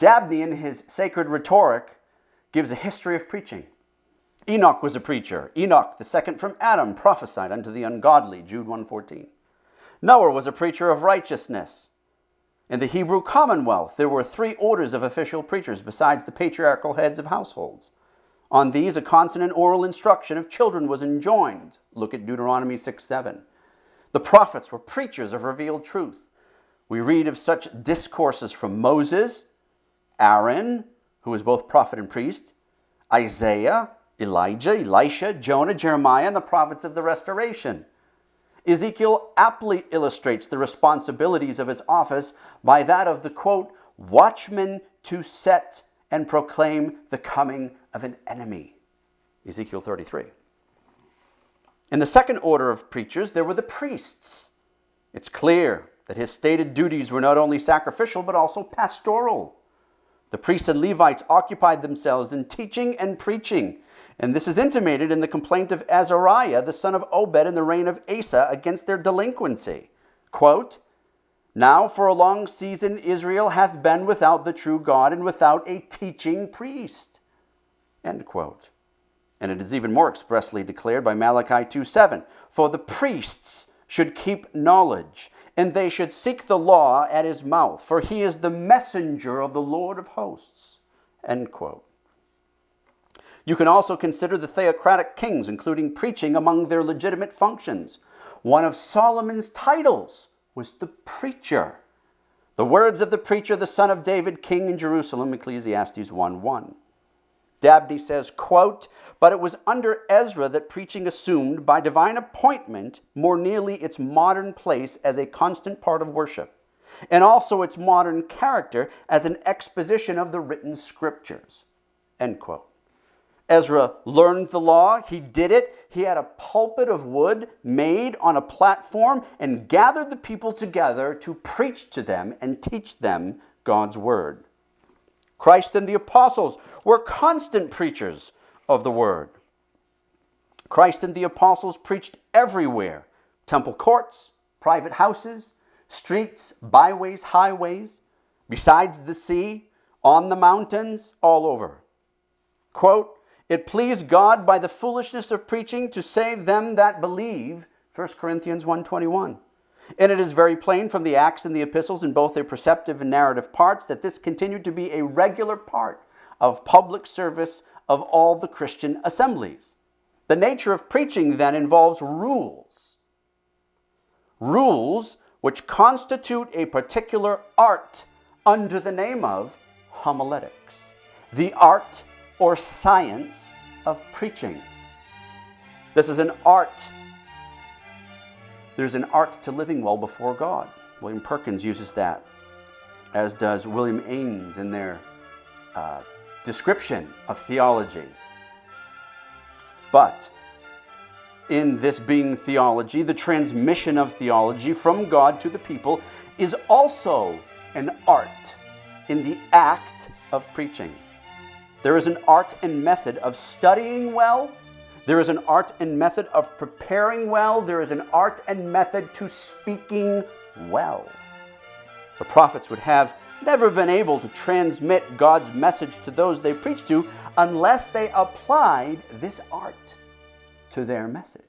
Dabney, in his Sacred Rhetoric, gives a history of preaching. Enoch was a preacher. Enoch, the second from Adam, prophesied unto the ungodly, Jude 1:14. Noah was a preacher of righteousness. In the Hebrew Commonwealth, there were 3 orders of official preachers besides the patriarchal heads of households. On these, a constant oral instruction of children was enjoined. Look at Deuteronomy 6:7. The prophets were preachers of revealed truth. We read of such discourses from Moses, Aaron, who was both prophet and priest, Isaiah, Elijah, Elisha, Jonah, Jeremiah, and the prophets of the Restoration. Ezekiel aptly illustrates the responsibilities of his office by that of the, quote, watchman to set and proclaim the coming of an enemy, Ezekiel 33. In the second order of preachers, there were the priests. It's clear that his stated duties were not only sacrificial, but also pastoral. The priests and Levites occupied themselves in teaching and preaching, and this is intimated in the complaint of Azariah, the son of Obed, in the reign of Asa against their delinquency. Quote, now for a long season Israel hath been without the true God and without a teaching priest. End quote. And it is even more expressly declared by Malachi 2:7. For the priests should keep knowledge, and they should seek the law at his mouth, for he is the messenger of the Lord of hosts. End quote. You can also consider the theocratic kings, including preaching among their legitimate functions. One of Solomon's titles was the preacher. The words of the preacher, the son of David, king in Jerusalem, Ecclesiastes 1:1. Dabney says, quote, but it was under Ezra that preaching assumed by divine appointment more nearly its modern place as a constant part of worship, and also its modern character as an exposition of the written scriptures. End quote. Ezra learned the law. He did it. He had a pulpit of wood made on a platform and gathered the people together to preach to them and teach them God's word. Christ and the apostles were constant preachers of the word. Christ and the apostles preached everywhere. Temple courts, private houses, streets, byways, highways, besides the sea, on the mountains, all over. Quote, it pleased God by the foolishness of preaching to save them that believe, 1 Corinthians 1:21. And it is very plain from the Acts and the epistles in both their preceptive and narrative parts that this continued to be a regular part of public service of all the Christian assemblies. The nature of preaching then involves rules. Rules which constitute a particular art under the name of homiletics, the art or science of preaching. This is an art. There's an art to living well before God. William Perkins uses that, as does William Ames in their description of theology. But in this being theology, the transmission of theology from God to the people is also an art in the act of preaching. There is an art and method of studying well. There is an art and method of preparing well. There is an art and method to speaking well. The prophets would have never been able to transmit God's message to those they preached to unless they applied this art to their message.